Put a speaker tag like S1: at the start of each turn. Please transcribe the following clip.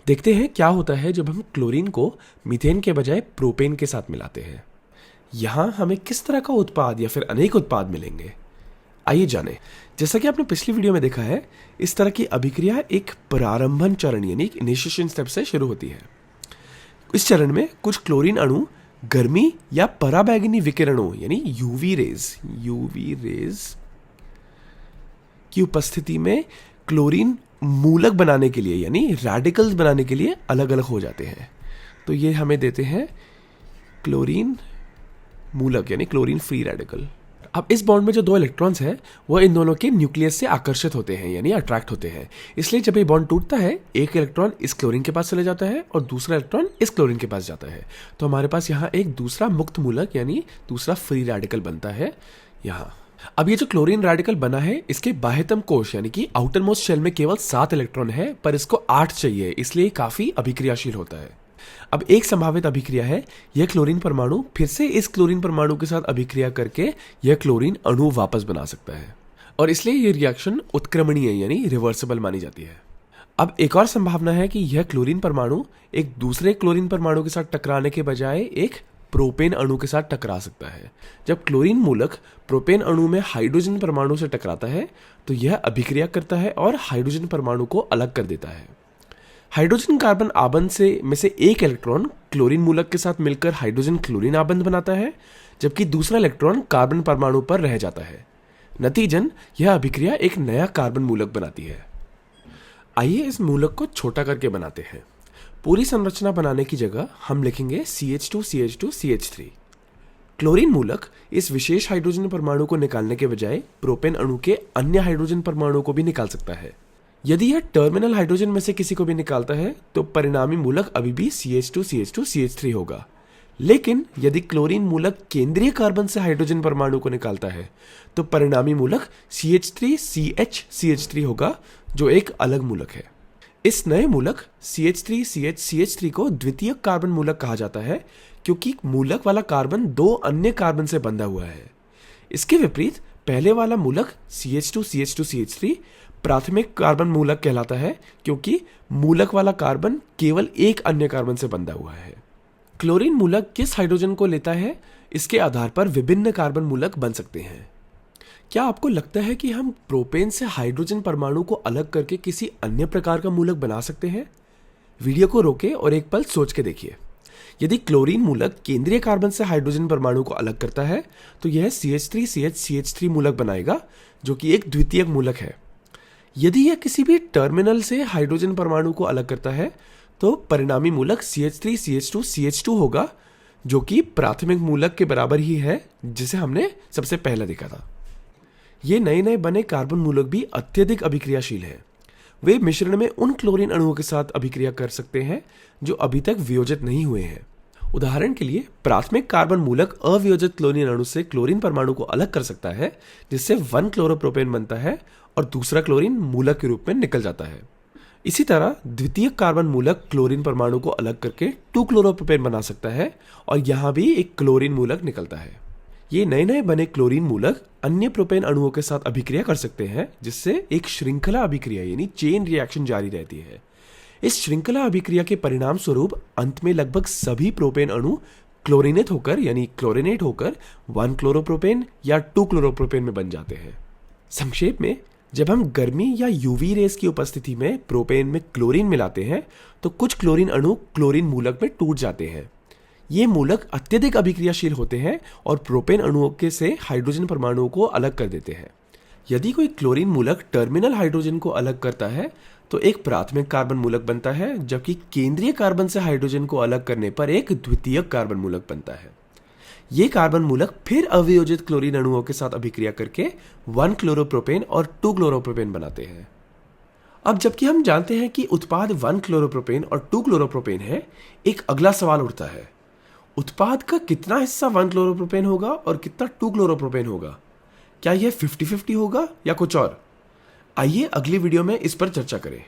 S1: देखते हैं क्या होता है जब हम क्लोरीन को मीथेन के बजाय प्रोपेन के साथ मिलाते हैं। यहाँ हमें किस तरह का उत्पाद या फिर अनेक उत्पाद मिलेंगे, आइए जानें। जैसा कि आपने पिछली वीडियो में देखा है, इस तरह की अभिक्रिया एक प्रारंभन चरण यानी इनिशिएशन स्टेप से शुरू होती है। इस चरण में कुछ क्लोरीन अणु गर्मी या पराबैंगनी विकिरणों यानी यूवी रेज की उपस्थिति में क्लोरीन मूलक बनाने के लिए यानी रैडिकल्स बनाने के लिए अलग अलग हो जाते हैं। तो ये हमें देते हैं क्लोरीन मूलक यानी क्लोरीन फ्री रेडिकल। अब इस बॉन्ड में जो दो इलेक्ट्रॉन्स हैं वह इन दोनों के न्यूक्लियस से आकर्षित होते हैं यानी अट्रैक्ट होते हैं। इसलिए जब ये बॉन्ड टूटता है, एक इलेक्ट्रॉन इस क्लोरीन के पास चले जाता है और दूसरा इलेक्ट्रॉन इस क्लोरीन के पास जाता है। तो हमारे पास यहाँ एक दूसरा मुक्त मूलक यानी दूसरा फ्री रेडिकल बनता है यहाँ। अब ये जो क्लोरीन रेडिकल बना है, इसके बाह्यतम कोश यानी कि आउटर मोस्ट शेल में केवल 7 इलेक्ट्रॉन है, पर इसको 8 चाहिए, इसलिए काफी अभिक्रियाशील होता है। अब एक संभावित अभिक्रिया है, यह क्लोरीन परमाणु फिर से इस क्लोरीन परमाणु के साथ अभिक्रिया करके यह क्लोरीन अणु वापस बना सकता है और इसलिए यह रिएक्शन उत्क्रमणीय यानी रिवर्सिबल मानी जाती है। अब एक और संभावना है कि यह क्लोरीन परमाणु एक दूसरे क्लोरीन परमाणु के साथ टकराने के बजाय एक प्रोपेन अणु के साथ टकरा सकता है। जब क्लोरीन मूलक प्रोपेन अणु में हाइड्रोजन परमाणु से टकराता है तो यह अभिक्रिया करता है और हाइड्रोजन परमाणु को अलग कर देता है। हाइड्रोजन कार्बन आबंध में से एक इलेक्ट्रॉन क्लोरीन मूलक के साथ मिलकर हाइड्रोजन क्लोरीन आबंध बनाता है, जबकि दूसरा इलेक्ट्रॉन कार्बन परमाणु पर रह जाता है। नतीजन यह अभिक्रिया एक नया कार्बन मूलक बनाती है। आइए इस मूलक को छोटा करके बनाते हैं। पूरी संरचना बनाने की जगह हम लिखेंगे CH2CH2CH3। क्लोरीन मूलक इस विशेष हाइड्रोजन परमाणु को निकालने के बजाय प्रोपेन अणु के अन्य हाइड्रोजन परमाणु को भी निकाल सकता है। यदि यह टर्मिनल हाइड्रोजन में से किसी को भी निकालता है तो परिणामी मूलक अभी भी CH2CH2CH3 होगा। लेकिन यदि क्लोरीन मूलक केंद्रीय कार्बन से हाइड्रोजन परमाणु को निकालता है तो परिणामी मूलक CH3CHCH3 होगा, जो एक अलग मूलक है। इस नए मूलक CH3CHCH3 को द्वितीयक कार्बन मूलक कहा जाता है क्योंकि मूलक वाला कार्बन दो अन्य कार्बन से बंधा हुआ है। इसके विपरीत पहले वाला मूलक CH2CH2CH3 प्राथमिक कार्बन मूलक कहलाता है क्योंकि मूलक वाला कार्बन केवल एक अन्य कार्बन से बंधा हुआ है। क्लोरीन मूलक किस हाइड्रोजन को लेता है, इसके आधार पर विभिन्न कार्बन मूलक बन सकते हैं। क्या आपको लगता है कि हम प्रोपेन से हाइड्रोजन परमाणु को अलग करके किसी अन्य प्रकार का मूलक बना सकते हैं? वीडियो को रोकें और एक पल सोच के देखिए। यदि क्लोरीन मूलक केंद्रीय कार्बन से हाइड्रोजन परमाणु को अलग करता है तो यह CH3CHCH3 मूलक बनाएगा, जो कि एक द्वितीयक मूलक है। यदि यह किसी भी टर्मिनल से हाइड्रोजन परमाणु को अलग करता है तो परिणामी मूलक CH3CH2CH2 होगा, जो कि प्राथमिक मूलक के बराबर ही है जिसे हमने सबसे पहले देखा था। ये नए नए बने कार्बन मूलक भी अत्यधिक अभिक्रियाशील हैं। वे मिश्रण में उन क्लोरीन अणुओं के साथ अभिक्रिया कर सकते हैं जो अभी तक वियोजित नहीं हुए हैं। उदाहरण के लिए प्राथमिक कार्बन मूलक अवियोजित क्लोरीन अणु से क्लोरीन परमाणु को अलग कर सकता है, जिससे 1 क्लोरोप्रोपेन बनता है और दूसरा क्लोरीन मूलक के रूप में निकल जाता है। इसी तरह द्वितीय कार्बन मूलक क्लोरीन परमाणु को अलग करके 2 क्लोरोप्रोपेन बना सकता है और यहां भी एक क्लोरीन मूलक निकलता है। ये नए नए बने क्लोरीन मूलक अन्य प्रोपेन अणुओं के साथ अभिक्रिया कर सकते हैं, जिससे एक श्रृंखला अभिक्रिया यानी चेन रिएक्शन जारी रहती है। इस श्रृंखला अभिक्रिया के परिणाम स्वरूप अंत में लगभग सभी प्रोपेन अणु क्लोरीनेट होकर यानी क्लोरीनेट होकर 1 क्लोरोप्रोपेन या 2 क्लोरोप्रोपेन में बन जाते हैं। संक्षेप में, जब हम गर्मी या यूवी रेस की उपस्थिति में प्रोपेन में क्लोरीन मिलाते हैं तो कुछ क्लोरीन अणु क्लोरीन मूलक में टूट जाते हैं। ये मूलक अत्यधिक अभिक्रियाशील होते हैं और प्रोपेन अणुओं के से हाइड्रोजन परमाणुओं को अलग कर देते हैं। यदि कोई क्लोरीन मूलक टर्मिनल हाइड्रोजन को अलग करता है तो एक प्राथमिक कार्बन मूलक बनता है, जबकि केंद्रीय कार्बन से हाइड्रोजन को अलग करने पर एक द्वितीयक कार्बन मूलक बनता है। ये कार्बन मूलक फिर अवियोजित क्लोरीन अणुओं के साथ अभिक्रिया करके 1 क्लोरोप्रोपेन और 2 क्लोरोप्रोपेन बनाते हैं। अब जबकि हम जानते हैं कि उत्पाद 1 क्लोरोप्रोपेन और 2 क्लोरोप्रोपेन है, एक अगला सवाल उठता है, उत्पाद का कितना हिस्सा 1 क्लोरोप्रोपेन होगा और कितना 2 क्लोरोप्रोपेन होगा? क्या यह 50-50 होगा या कुछ और? आइए अगली वीडियो में इस पर चर्चा करें।